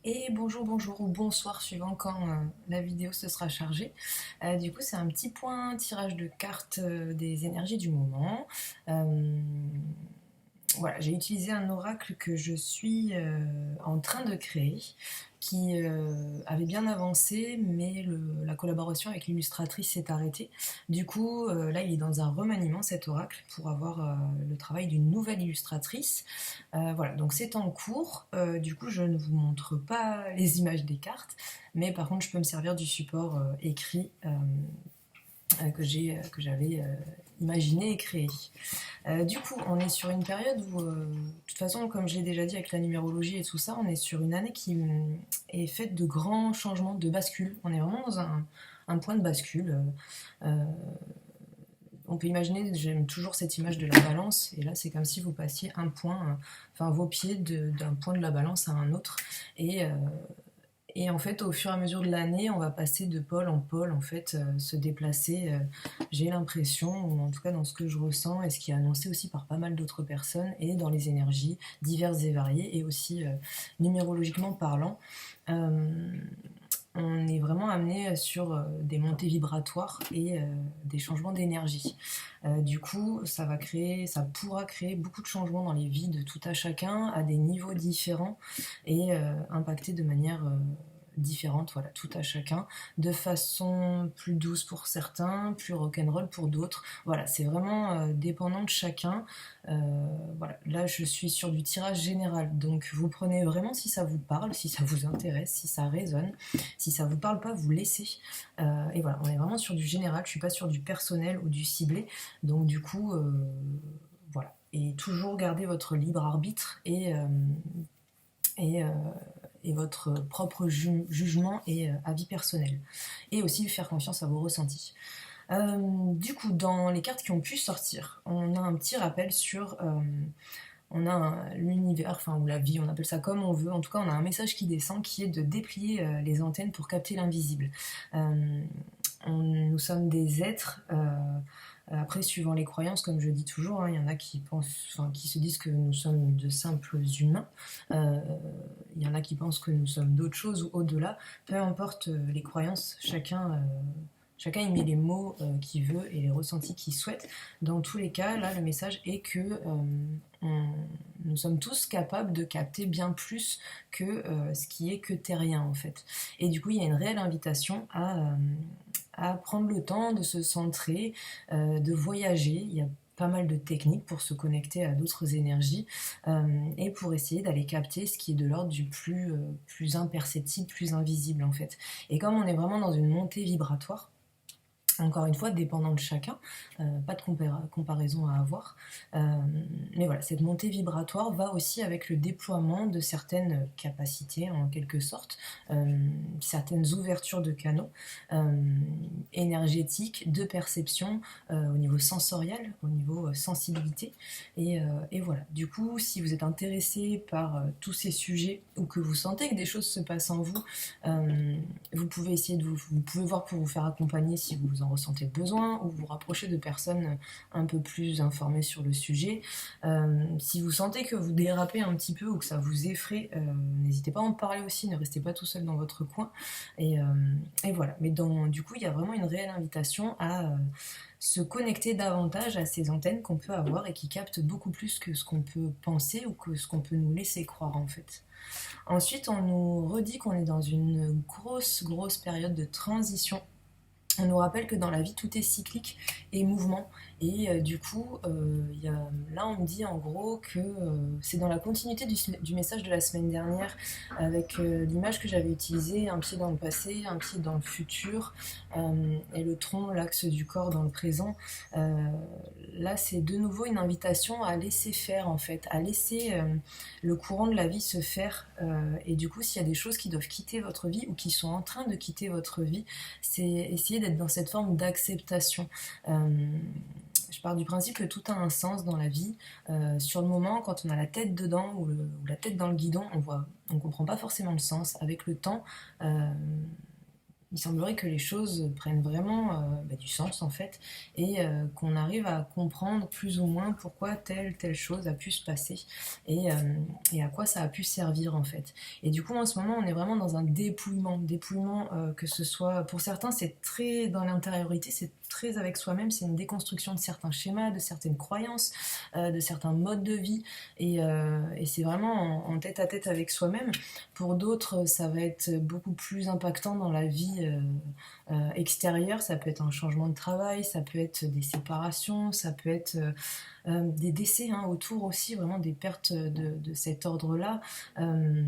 Et bonjour, bonjour ou bonsoir suivant quand la vidéo se sera chargée. Du coup, c'est un petit point tirage de cartes des énergies du moment. Euh, voilà, j'ai utilisé un oracle que je suis en train de créer, qui avait bien avancé, mais la collaboration avec l'illustratrice s'est arrêtée. Du coup, là, il est dans un remaniement, cet oracle, pour avoir le travail d'une nouvelle illustratrice. Voilà, donc c'est en cours. Du coup, je ne vous montre pas les images des cartes, mais par contre, je peux me servir du support écrit que j'avais imaginé et créé. Du coup, on est sur une période où, de toute façon, comme j'ai déjà dit avec la numérologie et tout ça, on est sur une année qui est faite de grands changements, de bascule. On est vraiment dans un point de bascule. Euh, on peut imaginer, j'aime toujours cette image de la balance, et là c'est comme si vous passiez un point, enfin vos pieds d'un point de la balance à un autre, et, euh, et en fait au fur et à mesure de l'année, on va passer de pôle en pôle, en fait, se déplacer, j'ai l'impression, ou en tout cas dans ce que je ressens, et ce qui est annoncé aussi par pas mal d'autres personnes, et dans les énergies diverses et variées, et aussi numérologiquement parlant. Euh, on est vraiment amené sur des montées vibratoires et des changements d'énergie. Du coup, ça pourra créer beaucoup de changements dans les vies de tout à chacun, à des niveaux différents, et impacter de manière différente, voilà, tout à chacun, de façon plus douce pour certains, plus rock'n'roll pour d'autres. Voilà, c'est vraiment dépendant de chacun. Voilà, là je suis sur du tirage général, donc vous prenez vraiment si ça vous parle, si ça vous intéresse, si ça résonne. Si ça vous parle pas, vous laissez. Et voilà, on est vraiment sur du général, je suis pas sur du personnel ou du ciblé. Donc du coup, voilà. Et toujours garder votre libre arbitre et, euh, et votre propre jugement et avis personnel. Et aussi faire confiance à vos ressentis. Du coup, dans les cartes qui ont pu sortir, on a un petit rappel sur l'univers, enfin, ou la vie, on appelle ça comme on veut. En tout cas, on a un message qui descend qui est de déplier les antennes pour capter l'invisible. Euh, nous sommes des êtres. Après, suivant les croyances, comme je dis toujours, hein, il y en a qui pensent, enfin, qui se disent que nous sommes de simples humains. Euh, il y en a qui pensent que nous sommes d'autres choses ou au-delà. Peu importe les croyances, chacun y met les mots qu'il veut et les ressentis qu'il souhaite. Dans tous les cas, là, le message est que on- nous sommes tous capables de capter bien plus que ce qui est que terrien, en fait. Et du coup, il y a une réelle invitation à prendre le temps de se centrer, de voyager. Il y a pas mal de techniques pour se connecter à d'autres énergies et pour essayer d'aller capter ce qui est de l'ordre du plus imperceptible, plus invisible en fait. Et comme on est vraiment dans une montée vibratoire, encore une fois, dépendant de chacun, pas de comparaison à avoir. Euh, mais voilà, cette montée vibratoire va aussi avec le déploiement de certaines capacités, en quelque sorte, certaines ouvertures de canaux énergétiques, de perception, au niveau sensoriel, au niveau sensibilité. Et voilà, du coup, si vous êtes intéressé par tous ces sujets ou que vous sentez que des choses se passent en vous, euh, vous pouvez essayer vous pouvez voir pour vous faire accompagner si vous en ressentez le besoin ou vous rapprocher de personnes un peu plus informées sur le sujet. Si vous sentez que vous dérapez un petit peu ou que ça vous effraie, n'hésitez pas à en parler aussi, ne restez pas tout seul dans votre coin. Et, euh, et voilà. Mais du coup, il y a vraiment une réelle invitation à se connecter davantage à ces antennes qu'on peut avoir et qui captent beaucoup plus que ce qu'on peut penser ou que ce qu'on peut nous laisser croire en fait. Ensuite, on nous redit qu'on est dans une grosse période de transition. On nous rappelle que dans la vie, tout est cyclique et mouvement. Et du coup, là, on me dit en gros que c'est dans la continuité du message de la semaine dernière, avec l'image que j'avais utilisée, un pied dans le passé, un pied dans le futur, et le tronc, l'axe du corps dans le présent. Euh, Là, c'est de nouveau une invitation à laisser faire, en fait, à laisser le courant de la vie se faire. Et du coup, s'il y a des choses qui doivent quitter votre vie ou qui sont en train de quitter votre vie, c'est essayer d'être dans cette forme d'acceptation. Euh, je pars du principe que tout a un sens dans la vie. Sur le moment, quand on a la tête dedans ou la tête dans le guidon, on comprend pas forcément le sens. Avec le temps, euh, il semblerait que les choses prennent vraiment du sens en fait, et qu'on arrive à comprendre plus ou moins pourquoi telle chose a pu se passer, et, euh, et à quoi ça a pu servir en fait. Et du coup en ce moment on est vraiment dans un dépouillement, que ce soit pour certains c'est très dans l'intériorité, c'est très avec soi-même, c'est une déconstruction de certains schémas, de certaines croyances, de certains modes de vie, et c'est vraiment en tête à tête avec soi-même. Pour d'autres, ça va être beaucoup plus impactant dans la vie extérieure. Ça peut être un changement de travail, ça peut être des séparations, ça peut être des décès hein, autour aussi, vraiment des pertes de cet ordre-là. Euh,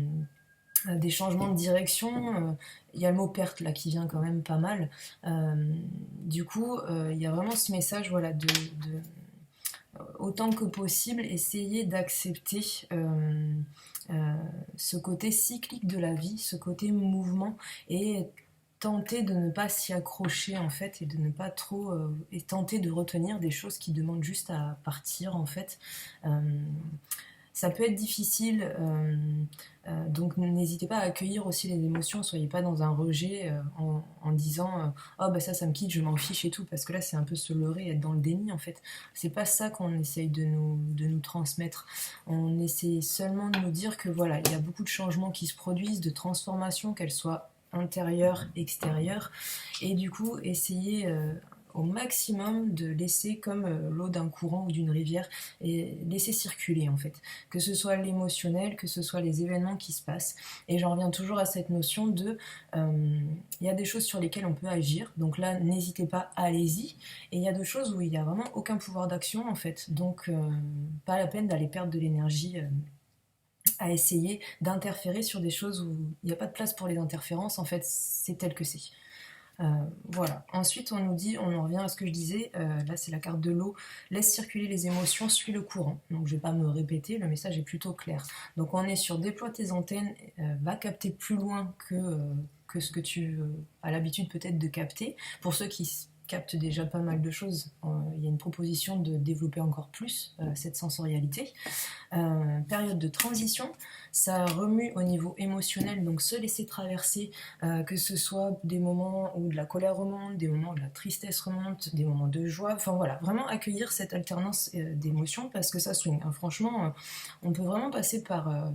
des changements de direction, il y a le mot perte là qui vient quand même pas mal. Du coup, il y a vraiment ce message voilà, autant que possible, essayer d'accepter ce côté cyclique de la vie, ce côté mouvement, et tenter de ne pas s'y accrocher en fait, et de ne pas trop et tenter de retenir des choses qui demandent juste à partir en fait. Euh, Ça peut être difficile, donc n'hésitez pas à accueillir aussi les émotions, soyez pas dans un rejet en disant oh bah ça me quitte, je m'en fiche et tout, parce que là c'est un peu se leurrer, être dans le déni en fait. C'est pas ça qu'on essaye de nous transmettre. On essaie seulement de nous dire que voilà, il y a beaucoup de changements qui se produisent, de transformations, qu'elles soient intérieures, extérieures, et du coup essayer au maximum de laisser comme l'eau d'un courant ou d'une rivière, et laisser circuler en fait, que ce soit l'émotionnel, que ce soit les événements qui se passent. Et j'en reviens toujours à cette notion de il y a des choses sur lesquelles on peut agir, donc là n'hésitez pas, allez-y, et il y a des choses où il n'y a vraiment aucun pouvoir d'action en fait, donc pas la peine d'aller perdre de l'énergie à essayer d'interférer sur des choses où il n'y a pas de place pour les interférences, en fait c'est tel que c'est. Euh, voilà. Ensuite, on nous dit, on en revient à ce que je disais, là c'est la carte de l'eau, laisse circuler les émotions, suis le courant. Donc je vais pas me répéter, le message est plutôt clair. Donc on est sur déploie tes antennes, va capter plus loin que ce que tu as l'habitude peut-être de capter. Pour ceux qui captent déjà pas mal de choses, il y a une proposition de développer encore plus cette sensorialité. Période de transition, ça remue au niveau émotionnel, donc se laisser traverser, que ce soit des moments où de la colère remonte, des moments où de la tristesse remonte, des moments de joie, enfin voilà, vraiment accueillir cette alternance d'émotions, parce que ça swing, hein. Franchement, on peut vraiment passer par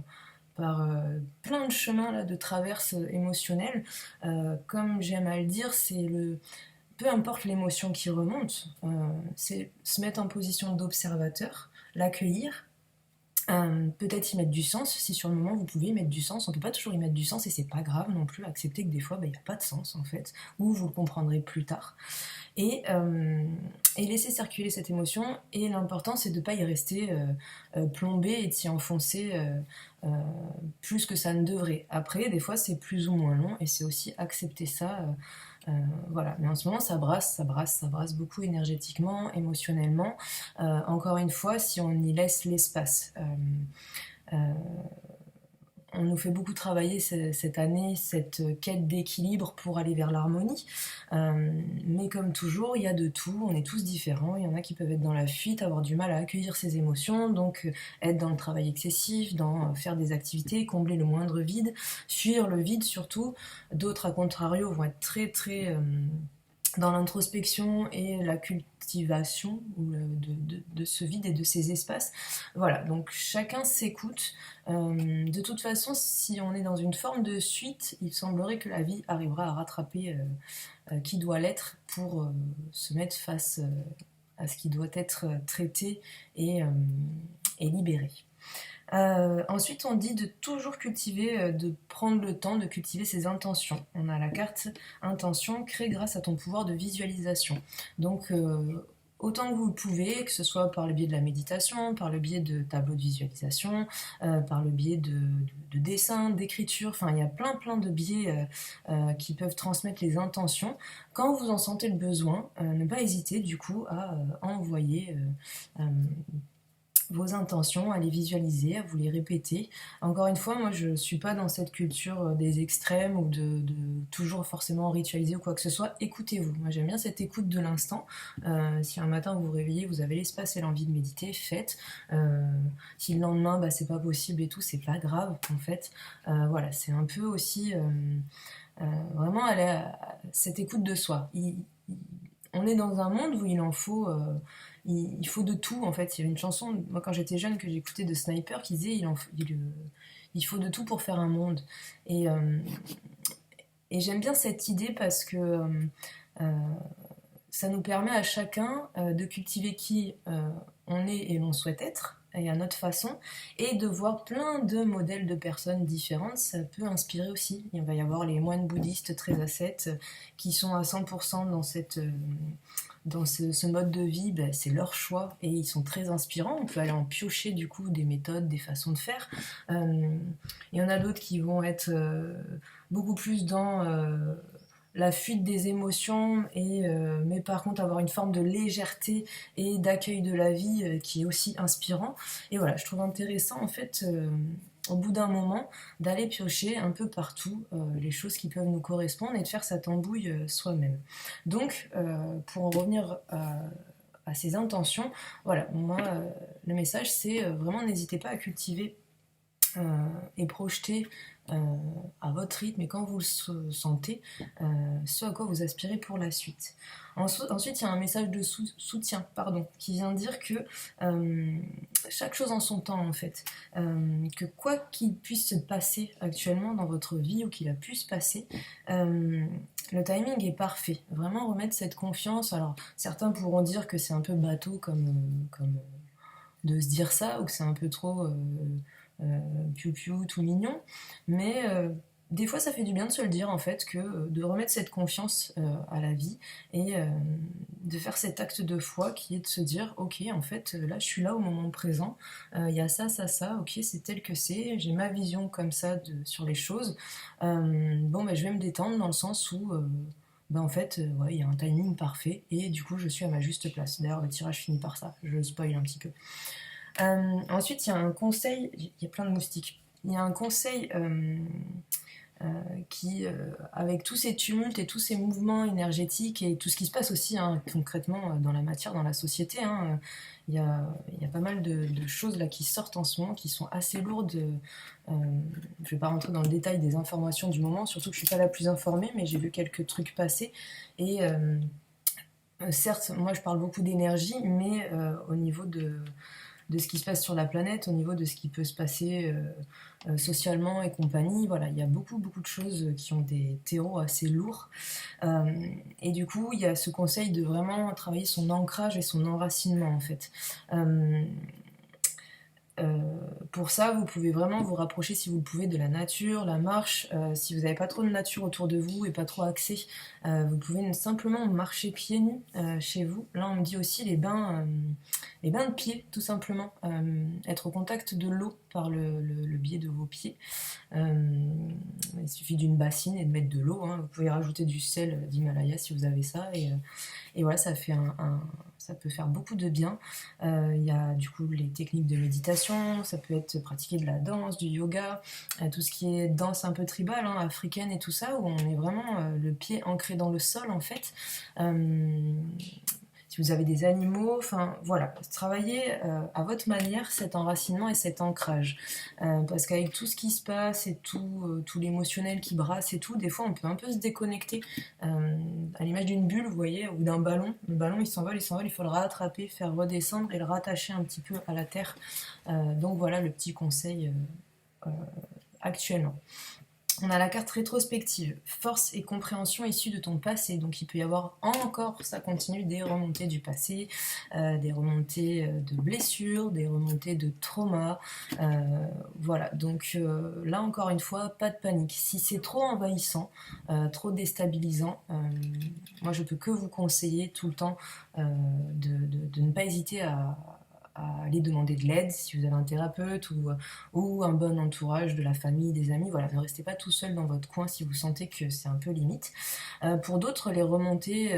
plein de chemins là, de traverse émotionnelle. Comme j'aime à le dire, c'est le... Peu importe l'émotion qui remonte, c'est se mettre en position d'observateur, l'accueillir, peut-être y mettre du sens, si sur le moment vous pouvez y mettre du sens. On peut pas toujours y mettre du sens et c'est pas grave non plus, accepter que des fois il n'y a pas de sens en fait, ou vous le comprendrez plus tard. Et, euh, et laisser circuler cette émotion, et l'important c'est de ne pas y rester plombé et de s'y enfoncer euh, plus que ça ne devrait. Après, des fois c'est plus ou moins long et c'est aussi accepter ça. Voilà, mais en ce moment ça brasse beaucoup énergétiquement, émotionnellement. Encore une fois, si on y laisse l'espace. Euh, on nous fait beaucoup travailler cette année cette quête d'équilibre pour aller vers l'harmonie. Mais comme toujours, il y a de tout, on est tous différents. Il y en a qui peuvent être dans la fuite, avoir du mal à accueillir ses émotions, donc être dans le travail excessif, dans faire des activités, combler le moindre vide, fuir le vide surtout. D'autres, à contrario, vont être très très dans l'introspection et la cultivation de ce vide et de ces espaces. Voilà, donc chacun s'écoute. De toute façon, si on est dans une forme de suite, il semblerait que la vie arrivera à rattraper qui doit l'être pour se mettre face à ce qui doit être traité et libéré. Ensuite, on dit de toujours cultiver, de prendre le temps de cultiver ses intentions. On a la carte intention, crée grâce à ton pouvoir de visualisation. Donc, autant que vous le pouvez, que ce soit par le biais de la méditation, par le biais de tableaux de visualisation, par le biais de dessins, d'écriture, enfin il y a plein de biais qui peuvent transmettre les intentions. Quand vous en sentez le besoin, ne pas hésiter du coup à envoyer vos intentions, à les visualiser, à vous les répéter. Encore une fois, moi je ne suis pas dans cette culture des extrêmes ou de toujours forcément ritualiser ou quoi que ce soit. Écoutez-vous. Moi j'aime bien cette écoute de l'instant. Si un matin vous vous réveillez, vous avez l'espace et l'envie de méditer, faites. Si le lendemain c'est pas possible et tout, c'est pas grave en fait. Voilà, c'est un peu aussi vraiment aller à cette écoute de soi. On est dans un monde où il en faut, il faut de tout en fait. Il y avait une chanson, moi quand j'étais jeune, que j'écoutais de Sniper qui disait il faut de tout pour faire un monde. Et, euh, et j'aime bien cette idée parce que euh, ça nous permet à chacun de cultiver qui on est et l'on souhaite être, et à notre façon, et de voir plein de modèles de personnes différentes, ça peut inspirer aussi. Il va y avoir les moines bouddhistes très ascètes qui sont à 100% dans ce mode de vie, c'est leur choix et ils sont très inspirants. On peut aller en piocher du coup des méthodes, des façons de faire. Il y en a d'autres qui vont être beaucoup plus dans la fuite des émotions, mais par contre avoir une forme de légèreté et d'accueil de la vie qui est aussi inspirant. Et voilà, je trouve intéressant en fait, au bout d'un moment, d'aller piocher un peu partout les choses qui peuvent nous correspondre et de faire sa tambouille soi-même. Donc, pour en revenir à ces intentions, voilà, moi, le message c'est vraiment n'hésitez pas à cultiver et projeter à votre rythme et quand vous le sentez, ce à quoi vous aspirez pour la suite. Ensuite, il y a un message de soutien, qui vient dire que chaque chose en son temps en fait, que quoi qu'il puisse se passer actuellement dans votre vie ou qu'il a pu se passer, le timing est parfait. Vraiment remettre cette confiance. Alors certains pourront dire que c'est un peu bateau comme de se dire ça ou que c'est un peu trop piou-piou, tout mignon. Mais des fois, ça fait du bien de se le dire, en fait, que de remettre cette confiance à la vie et de faire cet acte de foi qui est de se dire, ok, en fait, là, je suis là au moment présent, il y a ça, ça, ça, ok, c'est tel que c'est, j'ai ma vision comme ça sur les choses. Je vais me détendre dans le sens où... en fait, ouais, il y a un timing parfait et du coup, je suis à ma juste place. D'ailleurs, le tirage finit par ça, je spoil un petit peu. Ensuite, il y a un conseil, il y a plein de moustiques. Il y a un conseil qui, avec tous ces tumultes et tous ces mouvements énergétiques et tout ce qui se passe aussi concrètement dans la matière, dans la société, il y a pas mal de choses là qui sortent en ce moment, qui sont assez lourdes. Je ne vais pas rentrer dans le détail des informations du moment, surtout que je ne suis pas la plus informée, mais j'ai vu quelques trucs passer. Et certes, moi je parle beaucoup d'énergie, mais au niveau de ce qui se passe sur la planète, au niveau de ce qui peut se passer socialement et compagnie. Voilà, il y a beaucoup, beaucoup de choses qui ont des terreaux assez lourds. Et du coup, il y a ce conseil de vraiment travailler son ancrage et son enracinement, en fait. Euh, pour ça, vous pouvez vraiment vous rapprocher, si vous le pouvez, de la nature, la marche. Si vous n'avez pas trop de nature autour de vous et pas trop accès, vous pouvez simplement marcher pieds nus chez vous. Là, on me dit aussi les bains de pieds, tout simplement. Être au contact de l'eau par le biais de vos pieds. Il suffit d'une bassine et de mettre de l'eau. Vous pouvez rajouter du sel d'Himalaya si vous avez ça. Et voilà, ça peut faire beaucoup de bien. Il y a du coup les techniques de méditation, ça peut être pratiquer de la danse, du yoga, tout ce qui est danse un peu tribale, africaine et tout ça, où on est vraiment le pied ancré dans le sol en fait. Si vous avez des animaux, enfin voilà, travaillez à votre manière cet enracinement et cet ancrage. Parce qu'avec tout ce qui se passe et tout l'émotionnel qui brasse et tout, des fois on peut un peu se déconnecter. À l'image d'une bulle, vous voyez, ou d'un ballon. Le ballon il s'envole, il faut le rattraper, faire redescendre et le rattacher un petit peu à la terre. Donc voilà le petit conseil actuellement. On a la carte rétrospective, force et compréhension issues de ton passé. Donc il peut y avoir encore, ça continue, des remontées du passé, des remontées de blessures, des remontées de traumas. Voilà, donc là encore une fois, pas de panique. Si c'est trop envahissant, trop déstabilisant, moi je peux que vous conseiller tout le temps de ne pas hésiter à aller demander de l'aide si vous avez un thérapeute ou un bon entourage de la famille, des amis. Voilà, ne restez pas tout seul dans votre coin si vous sentez que c'est un peu limite. Pour d'autres, les remontées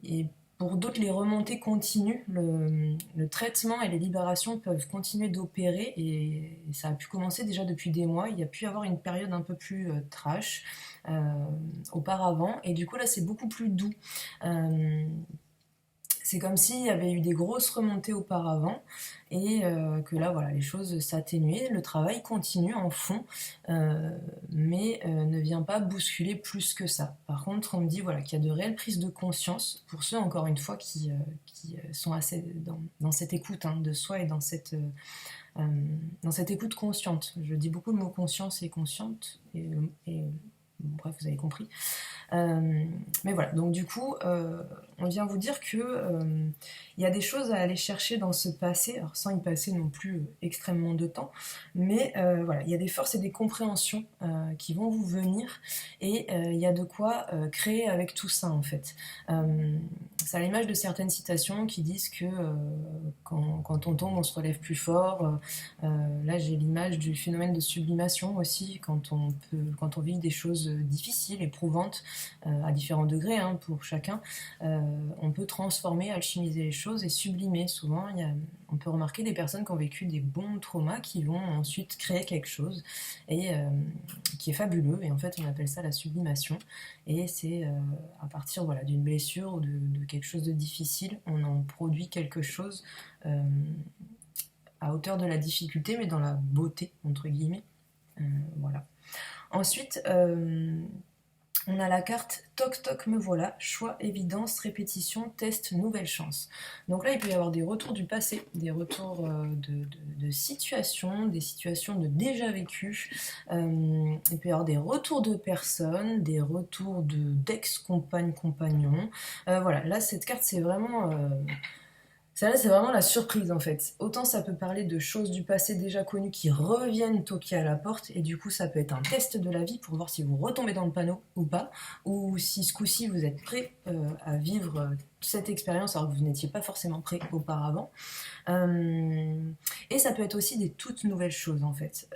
et Pour d'autres, les remontées continuent, le traitement et les libérations peuvent continuer d'opérer et ça a pu commencer déjà depuis des mois. Il y a pu y avoir une période un peu plus trash auparavant et du coup là c'est beaucoup plus doux. C'est comme s'il y avait eu des grosses remontées auparavant et que là, voilà, les choses s'atténuaient. Le travail continue en fond, mais ne vient pas bousculer plus que ça. Par contre, on me dit voilà, qu'il y a de réelles prises de conscience pour ceux, encore une fois, qui sont assez dans cette écoute de soi et dans cette écoute consciente. Je dis beaucoup le mot conscience et consciente, et bref, vous avez compris. Mais voilà, donc du coup, on vient vous dire que il y a des choses à aller chercher dans ce passé, alors sans y passer non plus extrêmement de temps, mais voilà, il y a des forces et des compréhensions qui vont vous venir, et il y a de quoi créer avec tout ça en fait. C'est à l'image de certaines citations qui disent que quand on tombe, on se relève plus fort. Là, j'ai l'image du phénomène de sublimation aussi, quand on vit des choses difficiles, éprouvantes, à différents degrés pour chacun, on peut transformer, alchimiser les choses et sublimer. Souvent, on peut remarquer des personnes qui ont vécu des bons traumas qui vont ensuite créer quelque chose et qui est fabuleux. Et en fait, on appelle ça la sublimation. Et c'est à partir d'une blessure ou de quelque chose de difficile, on en produit quelque chose à hauteur de la difficulté, mais dans la beauté, entre guillemets. Voilà. Ensuite, on a la carte Toc Toc me voilà, choix, évidence, répétition, test, nouvelle chance. Donc là, il peut y avoir des retours du passé, des retours de situations, des situations de déjà vécues. Il peut y avoir des retours de personnes, des retours d'ex-compagnes, compagnons. Voilà, là, cette carte, c'est vraiment celle-là, c'est vraiment la surprise en fait. Autant ça peut parler de choses du passé déjà connues qui reviennent toquer à la porte, et du coup ça peut être un test de la vie pour voir si vous retombez dans le panneau ou pas, ou si ce coup-ci vous êtes prêt à vivre cette expérience alors que vous n'étiez pas forcément prêt auparavant. Et ça peut être aussi des toutes nouvelles choses en fait.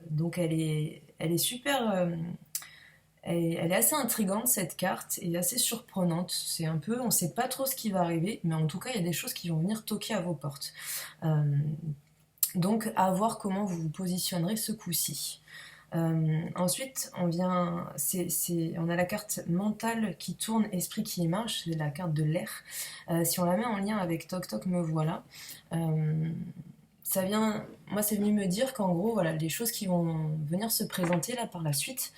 Donc elle est super... elle est assez intrigante cette carte et assez surprenante. C'est un peu, on ne sait pas trop ce qui va arriver, mais en tout cas il y a des choses qui vont venir toquer à vos portes. Donc à voir comment vous vous positionnerez ce coup-ci. Ensuite, on a la carte mentale qui tourne, esprit qui marche, c'est la carte de l'air. Si on la met en lien avec Toc Toc me voilà, moi c'est venu me dire qu'en gros, voilà, les choses qui vont venir se présenter là par la suite,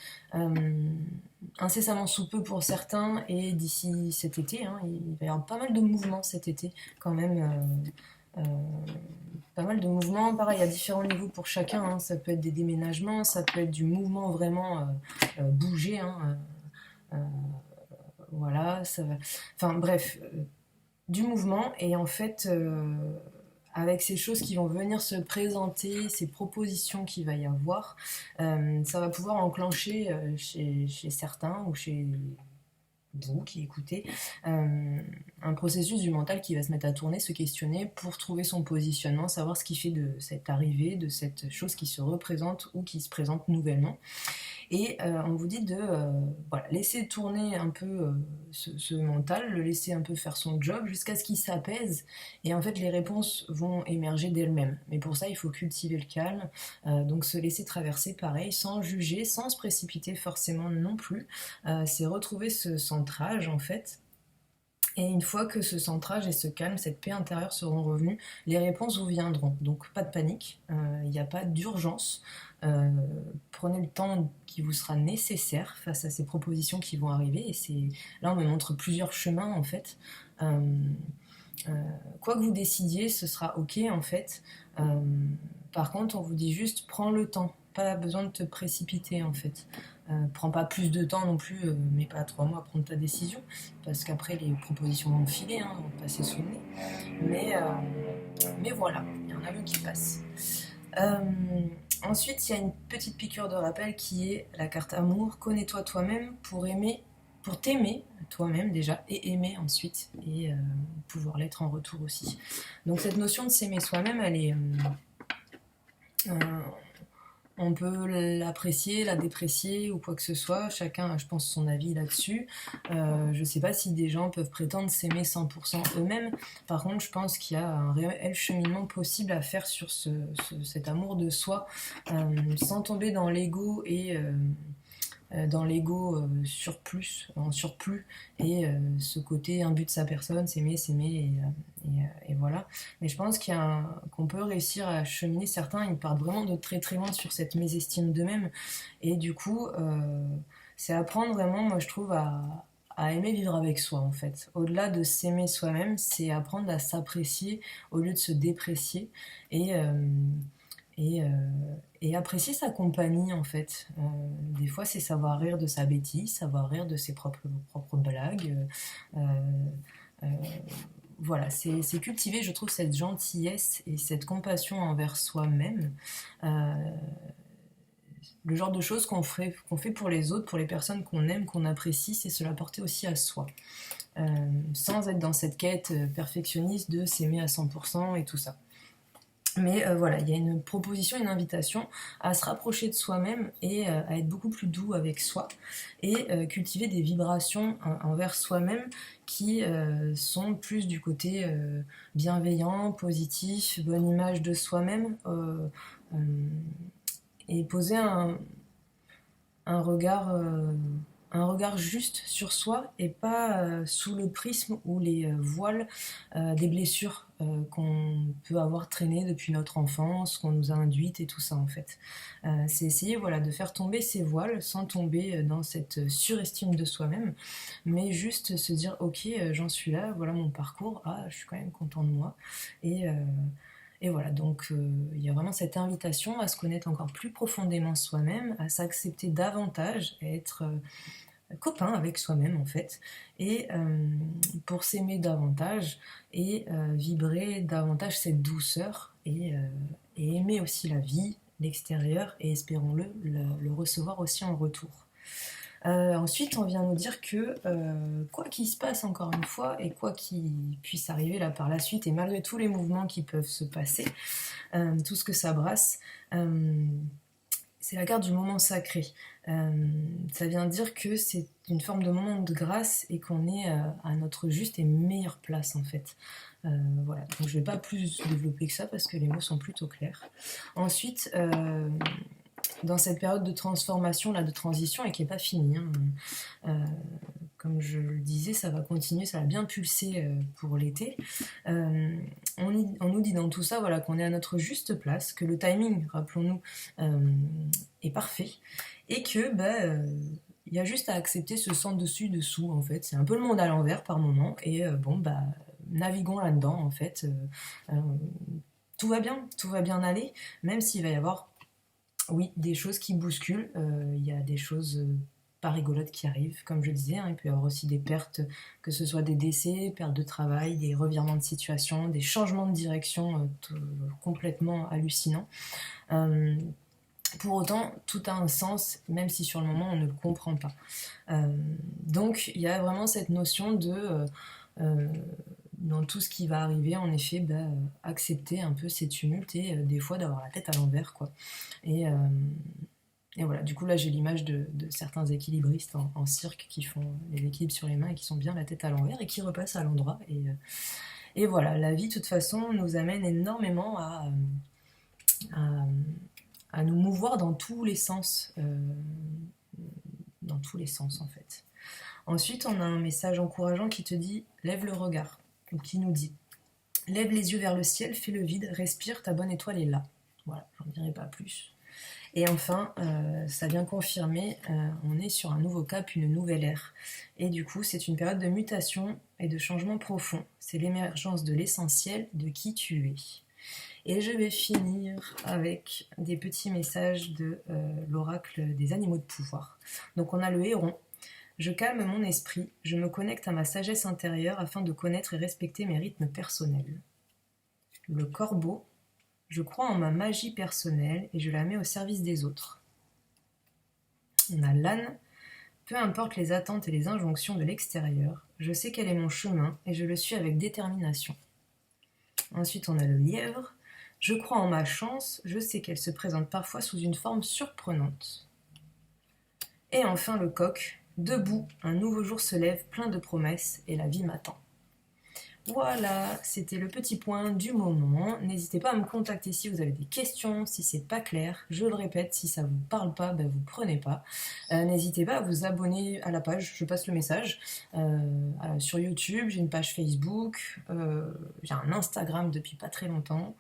incessamment sous peu pour certains, et d'ici cet été, il va y avoir pas mal de mouvements cet été quand même. Pas mal de mouvements, pareil à différents niveaux pour chacun, ça peut être des déménagements, ça peut être du mouvement vraiment bouger, voilà, ça va... Enfin bref, du mouvement, et en fait avec ces choses qui vont venir se présenter, ces propositions qu'il va y avoir, ça va pouvoir enclencher chez certains ou chez vous qui écoutez, un processus du mental qui va se mettre à tourner, se questionner pour trouver son positionnement, savoir ce qui fait de cette arrivée, de cette chose qui se représente ou qui se présente nouvellement. Et on vous dit de laisser tourner un peu ce mental, le laisser un peu faire son job jusqu'à ce qu'il s'apaise. Et en fait, les réponses vont émerger d'elles-mêmes. Mais pour ça, il faut cultiver le calme. Donc se laisser traverser pareil, sans juger, sans se précipiter forcément non plus. C'est retrouver ce centrage en fait. Et une fois que ce centrage et ce calme, cette paix intérieure seront revenus, les réponses vous viendront. Donc pas de panique, il n'y a pas d'urgence. Prenez le temps qui vous sera nécessaire face à ces propositions qui vont arriver. Et là, on me montre plusieurs chemins en fait. Quoi que vous décidiez, ce sera ok en fait. Par contre, on vous dit juste prends le temps. Pas besoin de te précipiter en fait. Prends pas plus de temps non plus, mais pas 3 mois à prendre ta décision, parce qu'après les propositions vont filer, vont passer sous le nez. Mais voilà, il y a un avion qui passe. Ensuite, il y a une petite piqûre de rappel qui est la carte amour. Connais-toi toi-même pour t'aimer toi-même déjà, et aimer ensuite, et pouvoir l'être en retour aussi. Donc cette notion de s'aimer soi-même, elle est... On peut l'apprécier, la déprécier ou quoi que ce soit. Chacun a, je pense, son avis là-dessus. Je sais pas si des gens peuvent prétendre s'aimer 100% eux-mêmes. Par contre, je pense qu'il y a un réel cheminement possible à faire sur cet amour de soi, sans tomber dans l'ego et dans l'ego en surplus, et ce côté imbu de sa personne, s'aimer, et voilà. Mais je pense qu'on peut réussir à cheminer. Certains, ils partent vraiment de très très loin sur cette mésestime d'eux-mêmes, et du coup, c'est apprendre vraiment, moi je trouve, à aimer vivre avec soi en fait. Au-delà de s'aimer soi-même, c'est apprendre à s'apprécier au lieu de se déprécier, et, et, euh, et apprécier sa compagnie en fait. Des fois, c'est savoir rire de sa bêtise, savoir rire de ses propres blagues. Euh, euh, voilà, c'est cultiver, je trouve, cette gentillesse et cette compassion envers soi-même. Euh, le genre de choses qu'on fait pour les autres, pour les personnes qu'on aime, qu'on apprécie, c'est se l'apporter aussi à soi. Sans être dans cette quête perfectionniste de s'aimer à 100% et tout ça. Mais voilà, il y a une proposition, une invitation à se rapprocher de soi-même et à être beaucoup plus doux avec soi, et cultiver des vibrations envers soi-même qui sont plus du côté bienveillant, positif, bonne image de soi-même, euh, et poser un regard, euh, un regard juste sur soi, et pas sous le prisme ou les voiles des blessures qu'on peut avoir traînées depuis notre enfance, qu'on nous a induites et tout ça en fait. C'est essayer, voilà, de faire tomber ces voiles sans tomber dans cette surestime de soi-même, mais juste se dire ok, j'en suis là, voilà mon parcours, ah je suis quand même content de moi, et, euh, et voilà, donc il y a vraiment cette invitation à se connaître encore plus profondément soi-même, à s'accepter davantage, à être copain avec soi-même en fait, et pour s'aimer davantage et vibrer davantage cette douceur, et aimer aussi la vie, l'extérieur, et espérons-le, le recevoir aussi en retour. Ensuite, on vient nous dire que quoi qu'il se passe encore une fois, et quoi qu'il puisse arriver là par la suite, et malgré tous les mouvements qui peuvent se passer, tout ce que ça brasse, c'est la carte du moment sacré. Ça vient dire que c'est une forme de moment de grâce, et qu'on est à notre juste et meilleure place en fait. Voilà, donc je vais pas plus développer que ça parce que les mots sont plutôt clairs. Ensuite, dans cette période de transformation, là, de transition, et qui n'est pas finie, hein, comme je le disais, ça va continuer, ça va bien pulser pour l'été. On nous dit dans tout ça, voilà, qu'on est à notre juste place, que le timing, rappelons-nous, est parfait, et que il y a juste à accepter ce sans dessus dessous en fait. C'est un peu le monde à l'envers par moment, et naviguons là-dedans en fait. Tout va bien aller, même s'il va y avoir, oui, des choses qui bousculent. Il y a des choses pas rigolotes qui arrivent, comme je disais, hein. Il peut y avoir aussi des pertes, que ce soit des décès, pertes de travail, des revirements de situation, des changements de direction complètement hallucinants. Euh, pour autant, tout a un sens, même si sur le moment on ne le comprend pas. Donc il y a vraiment cette notion de, dans tout ce qui va arriver, en effet, accepter un peu ces tumultes, et des fois d'avoir la tête à l'envers, quoi. Et, euh, et voilà, du coup là j'ai l'image de certains équilibristes en cirque qui font les équilibres sur les mains et qui sont bien la tête à l'envers et qui repassent à l'endroit. Et voilà, la vie de toute façon nous amène énormément à, à nous mouvoir dans tous les sens, en fait. Ensuite, on a un message encourageant qui te dit lève le regard, ou qui nous dit lève les yeux vers le ciel, fais le vide, respire, ta bonne étoile est là. Voilà, j'en dirai pas plus. Et enfin, ça vient confirmer, on est sur un nouveau cap, une nouvelle ère. Et du coup, c'est une période de mutation et de changement profond. C'est l'émergence de l'essentiel de qui tu es. Et je vais finir avec des petits messages de l'oracle des animaux de pouvoir. Donc on a le héron. Je calme mon esprit, je me connecte à ma sagesse intérieure afin de connaître et respecter mes rythmes personnels. Le corbeau. Je crois en ma magie personnelle et je la mets au service des autres. On a l'âne. Peu importe les attentes et les injonctions de l'extérieur, je sais quel est mon chemin et je le suis avec détermination. Ensuite, on a le lièvre. Je crois en ma chance, je sais qu'elle se présente parfois sous une forme surprenante. Et enfin le coq, debout, un nouveau jour se lève plein de promesses et la vie m'attend. Voilà, c'était le petit point du moment. N'hésitez pas à me contacter si vous avez des questions, si c'est pas clair. Je le répète, si ça vous parle pas, ben vous prenez pas. N'hésitez pas à vous abonner à la page, je passe le message. Sur YouTube, j'ai une page Facebook, j'ai un Instagram depuis pas très longtemps.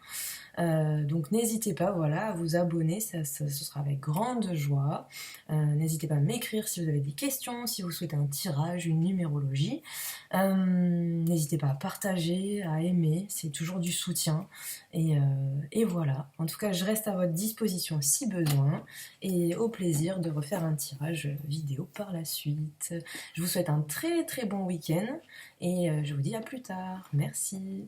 Donc n'hésitez pas voilà, à vous abonner, ce sera avec grande joie. N'hésitez pas à m'écrire si vous avez des questions, si vous souhaitez un tirage, une numérologie. N'hésitez pas à partager, à aimer, c'est toujours du soutien. Et voilà, en tout cas je reste à votre disposition si besoin et au plaisir de refaire un tirage vidéo par la suite. Je vous souhaite un très très bon week-end et je vous dis à plus tard. Merci.